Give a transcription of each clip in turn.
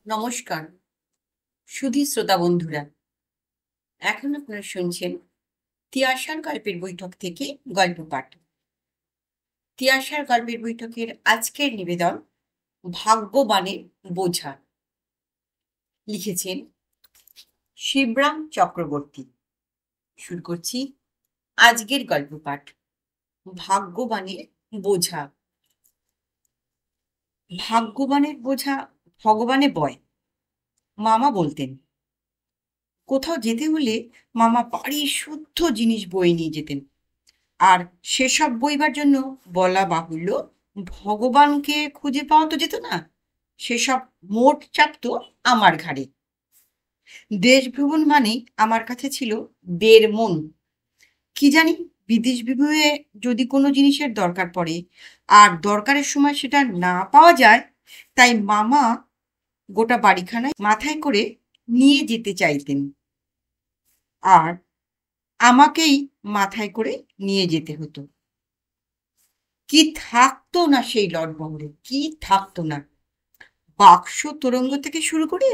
নমস্কার সুধী শ্রোতা বন্ধুরা, এখন আপনারা শুনছেন তিয়াশার গল্পের বৈঠক থেকে গল্প পাঠ। তিয়াশার গল্পের বৈঠকের আজকের নিবেদন ভাগ্যবানের বোঝা। লিখেছেন শিবরাম চক্রবর্তী। শুরু করছি আজকের গল্প পাঠ, ভাগ্যবানের বোঝা। ভাগ্যবানের বোঝা ভগবানে বয়, মামা বলতেন। কোথাও যেতে হলে মামা বাড়ি শুদ্ধ জিনিস বয়ে নিয়ে যেতেন, আর সেসব বইবার জন্য বলা বাহুল্য ভগবানকে খুঁজে পাওয়া তো যেত না। সেসব মোট চাপতো আমার ঘাড়ে। দেশ ভ্রমণ মানে আমার কাছে ছিল দের মন। কি জানি, বিদেশ বিভুঁয়ে যদি কোনো জিনিসের দরকার পড়ে আর দরকারের সময় সেটা না পাওয়া যায়, তাই মামা গোটা বাড়িখানায় মাথায় করে নিয়ে যেতে চাইতেন, আর আমাকেই মাথায় করে নিয়ে যেতে হতো। কি থাকতো না সেই লটবহরে, কি থাকতো না! বাক্স তোরঙ্গ থেকে শুরু করে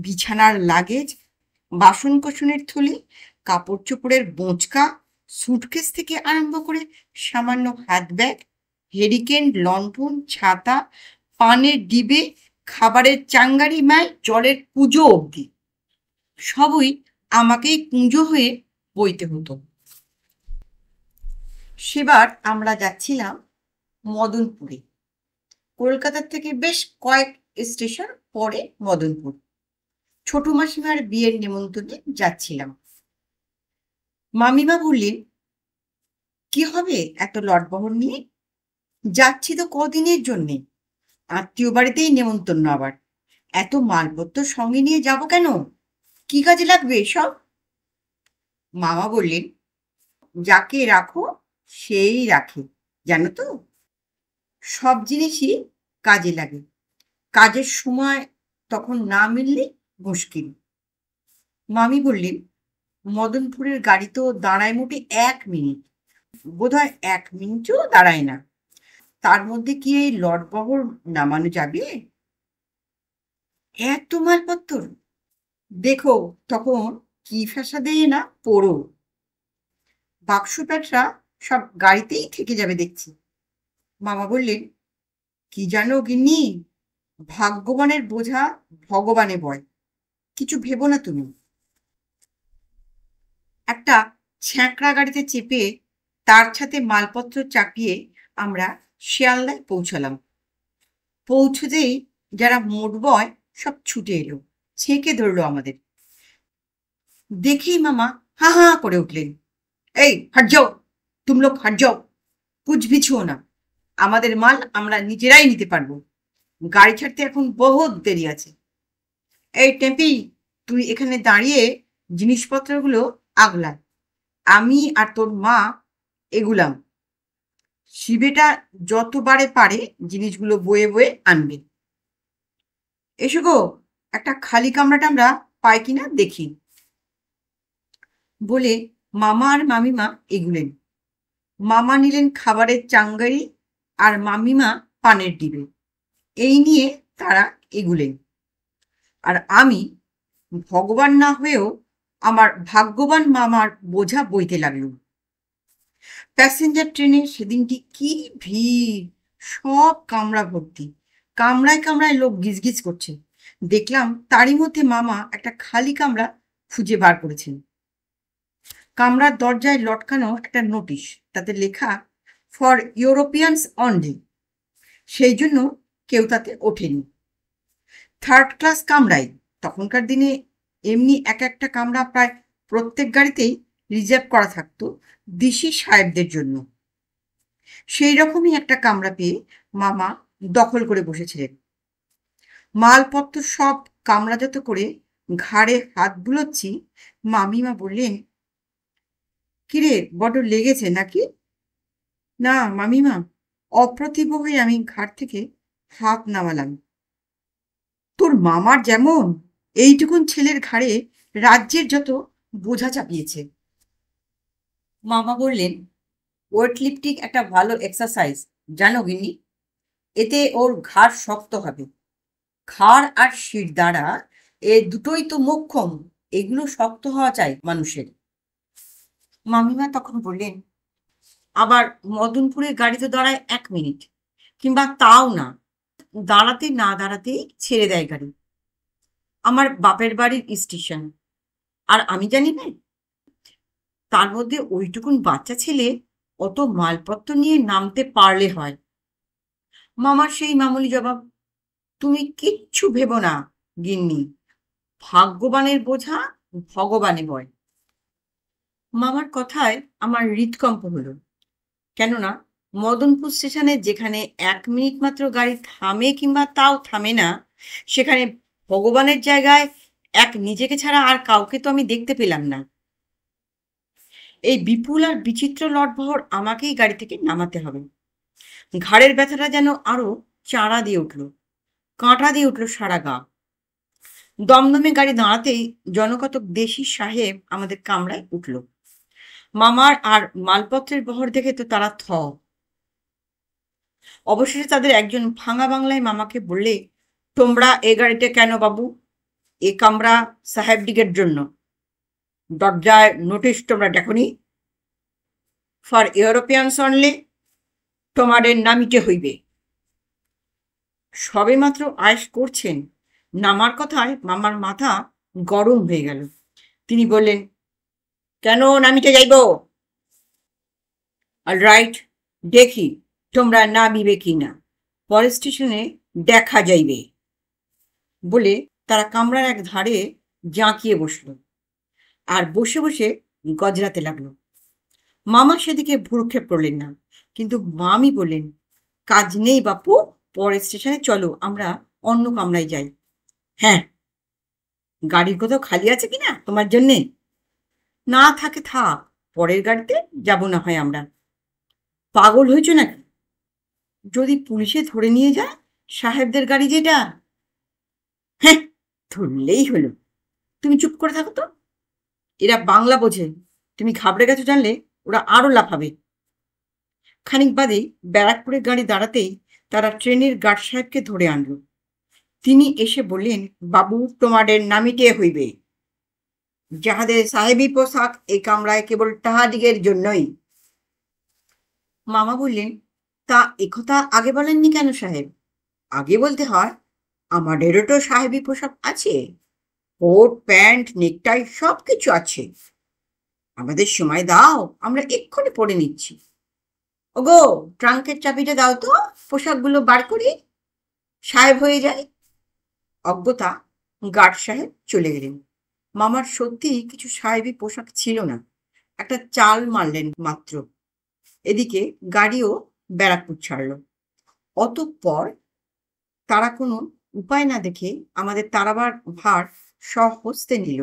বিছানার লাগেজ, বাসন কোসনের থলি, কাপড় চোপড়ের বোঁচকা, সুটকেস থেকে আরম্ভ করে সামান্য হাত ব্যাগ, হেরিকেন, লণ্ঠন, ছাতা, পানের ডিবে, খাবারের চাঙ্গারি মায়, জলের পুজো অবধি সবই আমাকেই কুঁজো হয়ে বইতে হতো। সেবার আমরা যাচ্ছিলাম মদনপুরে। কলকাতার থেকে বেশ কয়েক স্টেশন পরে মদনপুর। ছোট মাসিমার বিয়ের নেমন্তন্নে যাচ্ছিলাম। মামিমা বললেন, কি হবে এত লটবহর নিয়ে? যাচ্ছি তো কদিনের জন্যে, আত্মীয় বাড়িতেই নেমন্তন্ন আবার। এত মালপত্র সঙ্গে নিয়ে যাব কেন? কি কাজে লাগবে এসব? মামা বললেন, যাকে রাখো সেই রাখে, জানো তো। সব জিনিসই কাজে লাগে, কাজের সময় তখন না মিললে মুশকিল। মামি বললেন, মদনপুরের গাড়ি তো দাঁড়ায় মোটে 1 মিনিট, বোধহয় 1 মিনিটও দাঁড়ায় না। তার মধ্যে কি এই লটবহর নামানো যাবে? এত মালপত্র! দেখো তখন কি ফ্যাসাদে না পড়ো। বাক্স প্যাটরা সব গাড়িতেই থেকে যাবে দেখছি। মামা বললেন, কি জানো গিন্নি, ভাগ্যবানের বোঝা ভগবানে বয়। কিছু ভেবো না তুমি। একটা ছ্যাঁকড়া গাড়িতে চেপে তার সাথে মালপত্র চাপিয়ে আমরা শিয়ালদায় পৌঁছালাম। পৌঁছতেই যারা মোট বয় সব ছুটে এলো, ছেঁকে ধরলো আমাদের। দেখেই মামা হা হা করে উঠলেন, এই হাট যাও, তুম লোক হাট যাও, কুছ ভি ছুঁয়ো না, আমাদের মাল আমরা নিজেরাই নিতে পারবো, গাড়ি ছাড়তে এখন বহুত দেরি আছে। এই টেম্পি, তুই এখানে দাঁড়িয়ে জিনিসপত্রগুলো আগলা, আমি আর তোর মা এগুলাম। শিবেটা যতবারে পারে জিনিসগুলো বয়ে বয়ে আনবে। এসো গো, একটা খালি কামরা টামরা পাই কিনা দেখি। বলে মামা আর মামিমা এগুলেন। মামা নিলেন খাবারের চাঙ্গারি আর মামিমা পানের ডিবে। এই নিয়ে তারা এগুলেন, আর আমি ভগবান না হয়েও আমার ভাগ্যবান মামার বোঝা বইতে লাগলুম। প্যাসেঞ্জার ট্রেনে সেদিনটি কি ভিড়! সব কামরা ভর্তি, কামরায় কামরায় লোক গিজগিজ করছে। দেখলাম তারই মধ্যে মামা একটা খালি কামরা খুঁজে বার করেছেন। কামরার দরজায় লটকানো একটা নোটিশ, তাতে লেখা ফর ইউরোপিয়ানস অনলি। সেই জন্য কেউ তাতে ওঠেনি। 3rd ক্লাস কামরায়। তখনকার দিনে এমনি এক একটা কামরা প্রায় প্রত্যেক গাড়িতেই রিজার্ভ করা থাকতো দিশি সাহেবদের জন্য। সেই রকমই একটা কামরা পেয়ে মামা দখল করে বসেছিলেন। মালপত্র সব কামরাজাত করে ঘাড়ে হাত বুলোচ্ছি, মামিমা বললেন, কিরে, বড্ড লেগেছে নাকি? না মামিমা, অপ্রতিভ হয়ে আমি ঘাট থেকে হাত নামালাম। তোর মামার যেমন এইটুকুন ছেলের ঘাড়ে রাজ্যের যত বোঝা চাপিয়েছে। মামা বললেন, ওয়েট লিফটিং একটা ভালো এক্সারসাইজ, জানো গিন্নি, এতে ওর ঘাড় শক্ত হবে। ঘাড় আর শির দ্বারা, এ দুটোই তো মোক্ষম, এগুলো শক্ত হওয়া চাই মানুষের। মামিমা তখন বললেন, আবার মদনপুরে গাড়ি তো দাঁড়ায় 1 মিনিট, কিংবা তাও না, দাঁড়াতে না দাঁড়াতেই ছেড়ে দেয় গাড়ি। আমার বাপের বাড়ির স্টেশন, আর আমি জানি না, তার মধ্যে ওইটুকুন বাচ্চা ছেলে অত মালপত্র নিয়ে নামতে পারলে হয়। মামার সেই মামুলি জবাব, তুমি কিচ্ছু ভেবো না গিন্নি, ভাগ্যবানের বোঝা ভগবানে বয়। মামার কথায় আমার হৃদকম্প হলো, কেননা মদনপুর স্টেশনে যেখানে 1 মিনিট মাত্র গাড়ি থামে কিংবা তাও থামে না, সেখানে ভগবানের জায়গায় এক নিজেকে ছাড়া আর কাউকে তো আমি দেখতে পেলাম না। এই বিপুল আর বিচিত্র লটবহর আমাকেই গাড়ি থেকে নামাতে হবে। ঘাড়ের ব্যথাটা যেন আরো চাঁড়া দিয়ে উঠল, কাঁটা দিয়ে উঠল সারা গা। দমদমে গাড়ি দাঁড়াতেই জনকতক দেশি সাহেব আমাদের কামরায় উঠল। মামার আর মালপত্রের বহর দেখে তো তারা থ। অবশেষে তাদের একজন ভাঙা বাংলায় মামাকে বললে, তোমরা এ গাড়িতে কেন বাবু? এ কামরা সাহেবদিগের জন্য। দরজায় নোটিশ তোমরা দেখনি? ফর ইউরোপিয়ানস অনলি, তোমাদের নামিতে হইবে। সবে মাত্র আয়েশ করছেন, নামার কথায় মামার মাথা গরম হয়ে গেল। তিনি বললেন, কেন নামিতে যাইব? অল রাইট, দেখি তোমরা নামিবে কি না, পরের স্টেশনে দেখা যাইবে। বলে তারা কামরার এক ধারে জাঁকিয়ে বসল, আর বসে বসে গজরাতে লাগলো। মামা সেদিকে ভ্রুক্ষেপ করলেন না, কিন্তু মামি বললেন, কাজ নেই বাপু, পরের স্টেশনে চলো, আমরা অন্য কামরায় যাই। হ্যাঁ, গাড়ির কোথাও খালি আছে কিনা তোমার জন্যে? না থাকে থাক, পরের গাড়িতে যাব না হয় আমরা। পাগল হয়েছ নাকি? যদি পুলিশে ধরে নিয়ে যায়, সাহেবদের গাড়ি যেটা। হ্যাঁ, ধরলেই হলো। তুমি চুপ করে থাকো তো, এরা বাংলা বোঝে, তুমি ঘাবড়ে গেছো জানলে ওরা আরো লাফাবে। খানিক বাদে ব্যারাকপুরের গাড়ি দাঁড়াতেই তারা ট্রেনের গার্ড সাহেবকে ধরে আনল। তিনি এসে বললেন, বাবু তোমাদের নামিতে হইবে। যাহাদের সাহেবী পোশাক এই কামরায় কেবল তাহাদিগের জন্যই। মামা বললেন, তা একথা আগে বলেননি কেন সাহেব? আগে বলতে হয়, আমাদেরও তো সাহেবী পোশাক আছে, কোট প্যান্ট নেকটাই সব কিছু আছে। আমাদের সময় দাও, আমরা এক্ষুনি পরে নিচ্ছি। ওগো, ট্রাঙ্কের চাবিটা দাও তো, পোশাকগুলো বার করি, সাহেব হয়ে যায়। অজ্ঞতা গার্ড সাহেব চলে গেলেন। মামার সত্যি কিছু সাহেবী পোশাক ছিল না, একটা চাল মারলেন মাত্র। এদিকে গাড়িও ব্যারাকপুর ছাড়ল। অতঃপর তারা কোনো উপায় না দেখে আমাদের তাড়াবার ভার স্বহস্তে নিল।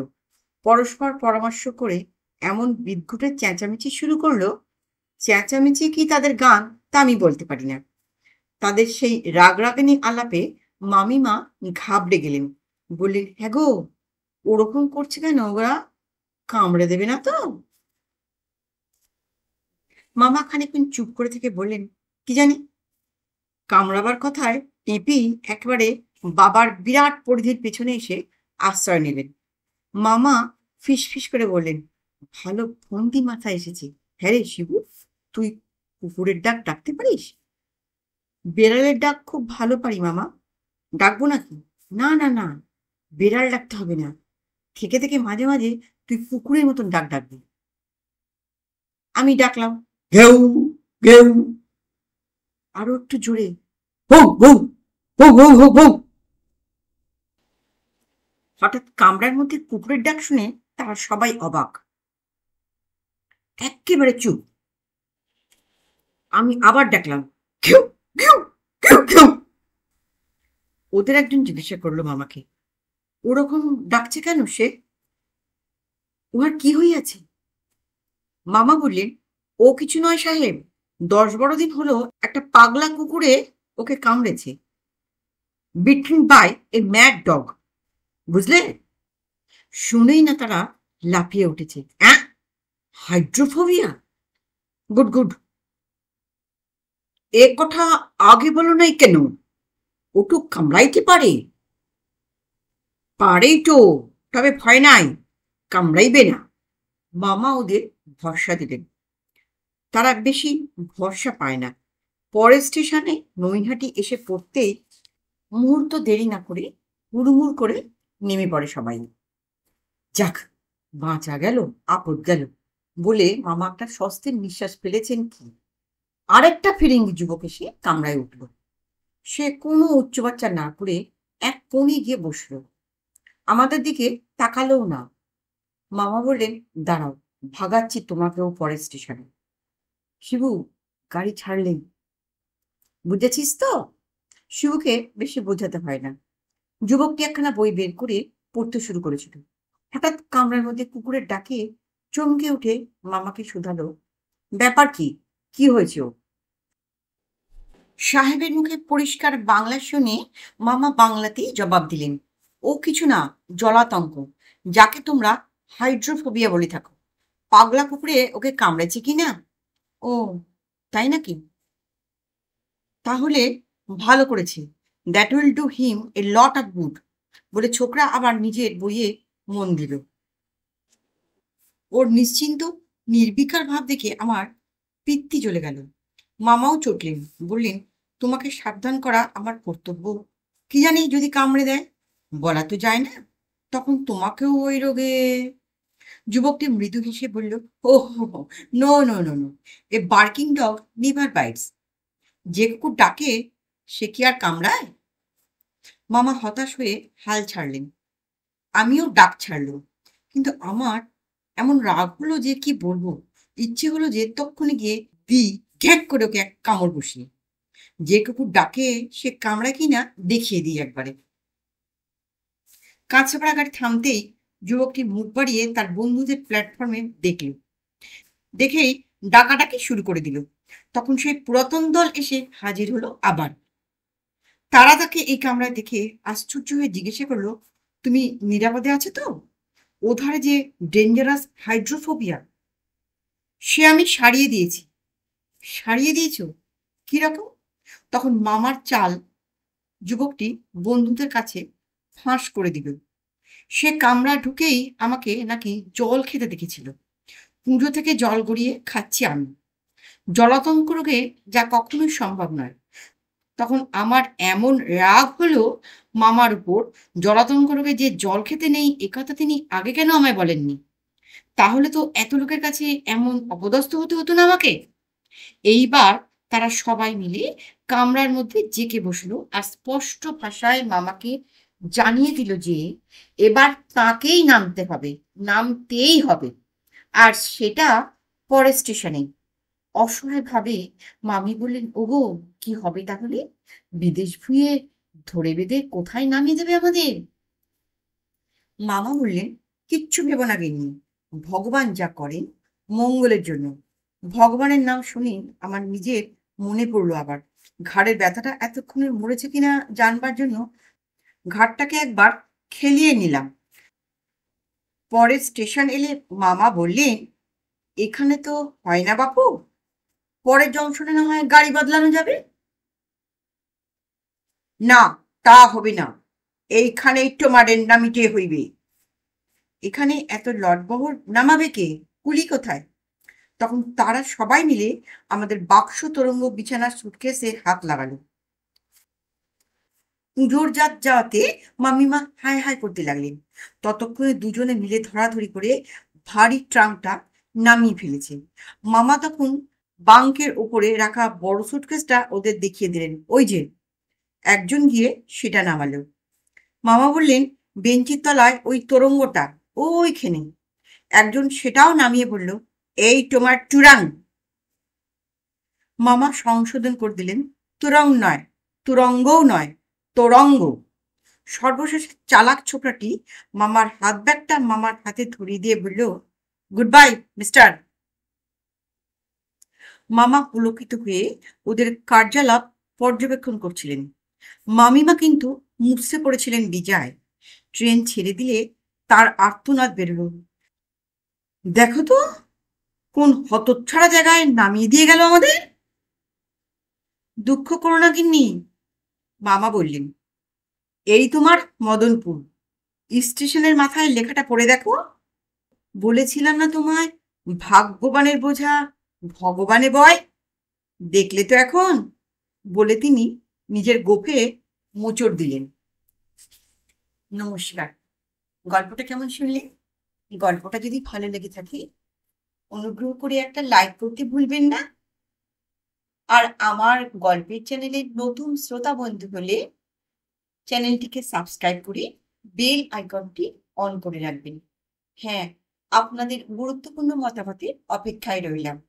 পরস্পর পরামর্শ করে এমন বিদ্ঘুটে চেঁচামেচি শুরু করলো, চেঁচামেচি কি তাদের গান তা আমি বলতে পারি না। তাদের সেই রাগরাগিনী আলাপে মামিমা ঘাবড়ে গেলেন, বললেন, হ্যাঁ গো, ওরকম করছে কেন ওরা? কামড়ে দেবে না তো? মামা খানিকক্ষণ চুপ করে থেকে বললেন, কি জানি। কামড়াবার কথায় টেপি একেবারে বাবার বিরাট পরিধির পেছনে এসে আশ্রয় নিলেন। মামা ফিস ফিস করে বললেন, ভালো ফন্দি মাথায় এসেছে। হ্যাঁ রে শিবু, তুই কুকুরের ডাক ডাকতে পারিস? বেড়ালের ডাক খুব ভালো পারি মামা। ডাকবো নাকি? না না না, বেড়াল ডাকতে হবে না, থেকে থেকে মাঝে মাঝে তুই কুকুরের মতন ডাক ডাকবি। আমি ডাকলাম, ঘেউ ঘেউ। আরো একটু জোরে, ভৌ ভৌ ভৌ ভৌ ভৌ ভৌ। হঠাৎ কামরার মধ্যে কুকুরের ডাক শুনে তারা সবাই অবাক, একেবারে চুপ। আমি আবার ডাকলাম, ঘেউ ঘেউ ঘেউ ঘেউ। ওদের একজন জিজ্ঞাসা করলো মামাকে, ওরকম ডাকছে কেন সে? উহার কি হইয়াছে? মামা বললেন, ও কিছু নয় সাহেব, 10-12 দিন হলো একটা পাগলা কুকুরে ওকে কামড়েছে। Bitten by a mad dog, বুঝলে? শুনেই না তারা লাফিয়ে উঠেছে। হাইড্রোফোবিয়া? গুড গুড, এ কথা আগে বলো নাই কেন? ওটু কামড়াইতে পারে? পারেই তো, তবে ভয় নাই, কামড়াইবে না। মামা ওদের ভরসা দিলেন। তারা বেশি ভরসা পায় না। পরের স্টেশনে নৈহাটি এসে পড়তেই মুহূর্ত দেরি না করে হুড়মুড় করে নেমে পড়ে সবাই। যাক, বাঁচা গেল, আপদ গেল বলে মামা একটা স্বস্তির নিঃশ্বাস ফেলেছেন কি, আরেকটা ফিরিঙ্গি যুবক এসে কামরায় উঠল। সে কোনো উচ্চবাচ্চা না করে এক কোণে গিয়ে বসল, আমাদের দিকে তাকালোও না। মামা বললেন, দাঁড়াও, ভাগাচ্ছি তোমাকেও পরের স্টেশনে। শিবু, গাড়ি ছাড়লেই। বুঝেছিস তো? শিবুকে বেশি বোঝাতে হয় না। যুবকটি একখানা বই বের করে পড়তে শুরু করেছিল। হঠাৎ কামরার মধ্যে কুকুরের ডাকে চমকে উঠে মামাকে শুধালো, ব্যাপার কি? কি হয়েছে ও? সাহেবের মুখে পরিষ্কার বাংলা শুনে মামা বাংলাতেই জবাব দিলেন, ও কিছু না, জলাতঙ্ক, যাকে তোমরা হাইড্রোফোবিয়া বলে থাকো। পাগলা কুকুরে ওকে কামড়েছে কি না? ও, তাই নাকি? তাহলে ভালো করেছে। That will do him A lot of good বলে ছোকরা আবার নিজের বইয়ে মন দিল। ওর নিশ্চিন্ত নির্বিকার ভাব দেখে আমার পিত্তি জ্বলে গেল। মামাও চটলেন, বললেন, তোমাকে সাবধান করা আমার কর্তব্য। কি জানি যদি কামড়ে দেয়, বলা তো যায় না, তখন তোমাকেও ওই রোগে। যুবকটি মৃদু হেসে বলল, oh no no no no, a barking dog never bites. যে কুকুর ডাকে সে কি আর কামড়ায়? মামা হতাশ হয়ে হাল ছাড়লেন। আমিও ডাক ছাড়লো, কিন্তু আমার এমন রাগ হলো যে কি বলবো। ইচ্ছে হলো যে তক্ষণে গিয়ে দি ঘ্যাক করে ওকে এক কামড় বসিয়ে। যে কুকুর ডাকে সে কামড়ায় কিনা দেখিয়ে দিই একবারে। কাঁচরাপাড়া গাড়ি থামতেই যুবকটি মুখ বাড়িয়ে তার বন্ধুদের প্ল্যাটফর্মে দেখল। দেখেই ডাকাডাকি শুরু করে দিল। তখন সেই পুরাতন দল এসে হাজির হলো আবার। তারা তাকে এই কামরায় দেখে আশ্চর্য হয়ে জিজ্ঞাসা করলো, তুমি নিরাপদে আছো তো? ওধারে যে ডেঞ্জারাস হাইড্রোফোবিয়া, সে আমি সারিয়ে দিয়েছি। সারিয়ে দিয়েছ? কিরকম? তখন মামার চাল যুবকটি বন্ধুদের কাছে ফাঁস করে দিল। সে কামরা ঢুকেই আমাকে নাকি জল খেতে দেখেছিল। কুঁজো থেকে জল গড়িয়ে খাচ্ছি আমি। জলাতঙ্ক রোগে যা কখনোই সম্ভব নয়। তখন আমার এমন রাগ হলো মামার উপর, জলাতঙ্ক রোগে যে জল খেতে নেই এ কথা তিনি আগে কেন আমায় বলেননি? তাহলে তো এত লোকের কাছে এমন অপদস্থ হতে হতো না আমাকে। এইবার তারা সবাই মিলে কামরার মধ্যে জেঁকে বসলো আর স্পষ্ট ভাষায় মামাকে জানিয়ে দিল যে এবার তাকেই নামতে হবে, নামতেই হবে, আর সেটা পরের স্টেশনে। অসহায় ভাবে মামি বললেন, ওগো, কি হবে তাহলে? বিদেশ ভুঁয়ে ধরে বেঁধে কোথায় নামিয়ে দেবে আমাদের? মামা বললেন, কিচ্ছু ভেব না গিন্নি, ভগবান যা করেন মঙ্গলের জন্য। ভগবানের নাম শুনি আমার নিজের মনে পড়লো আবার ঘাড়ের ব্যথাটা এতক্ষণে মরেছে কিনা জানবার জন্য ঘাড়টাকে একবার খেলিয়ে নিলাম। পরের স্টেশন এলে মামা বললেন, এখানে তো হয় না বাপু, পরের জংশনে না হয় গাড়ি বদলানো যাবে। না, তা হবে না, এইখানেই তোমাদের নামিতে হইবে। এখানে এত লটবহর নামাবে কে? কুলি কোথায়? তখন তারা সবাই মিলে আমাদের বাক্স তরঙ্গ বিছানার সুটকেসে হাত লাগালো। পুজোর জাত যাওয়াতে মামিমা হাই হাই করতে লাগলেন। ততক্ষণে দুজনে মিলে ধরাধরি করে ভারী ট্রাঙ্কটা নামিয়ে ফেলেছে। মামা তখন বাঙ্কের ওপরে রাখা বড় সুটকেসটা ওদের দেখিয়ে দিলেন, ওই যে। একজন গিয়ে সেটা নামালো। মামা বললেন, বেঞ্চির তলায় ওই তোরঙ্গটা ওইখানে। একজন সেটাও নামিয়ে বলল, এই তোমার টুরাং। মামা সংশোধন করে দিলেন, তুরং নয়, তুরঙ্গও নয়, তোরঙ্গ। সর্বশেষ চালাক ছোকরাটি মামার হাত ব্যাগটা মামার হাতে ধরিয়ে দিয়ে বলল, গুড বাই মিস্টার। মামা পুলকিত হয়ে ওদের কার্যালাপ পর্যবেক্ষণ করছিলেন। মামিমা কিন্তু মুছড়ে পড়েছিলেন বিজায়। ট্রেন ছেড়ে দিলে তার আর্তনাদ বেরোল, দেখো তো কোন হতচ্ছাড়া জায়গায় নামিয়ে দিয়ে গেল আমাদের। দুঃখ করো না গিন্নি, মামা বললেন, এই তোমার মদনপুর। স্টেশনের মাথায় লেখাটা পড়ে দেখো। বলেছিলাম না তোমায়, ভাগ্যবানের বোঝা ভগবানে বয়। দেখলে তো এখন, বলে তিনি নিজের গোঁফে মোচড় দিলেন। নমস্কার। গল্পটা কেমন শুনলে? গল্পটা যদি ভালো লেগে থাকে, অনুগ্রহ করে একটা লাইক করতে ভুলবেন না। আর আমার গল্পের চ্যানেলের নতুন শ্রোতা বন্ধু হলে চ্যানেলটিকে সাবস্ক্রাইব করে বেল আইকনটি অন করে রাখবেন। হ্যাঁ, আপনাদের গুরুত্বপূর্ণ মতামতের অপেক্ষায় রইলাম।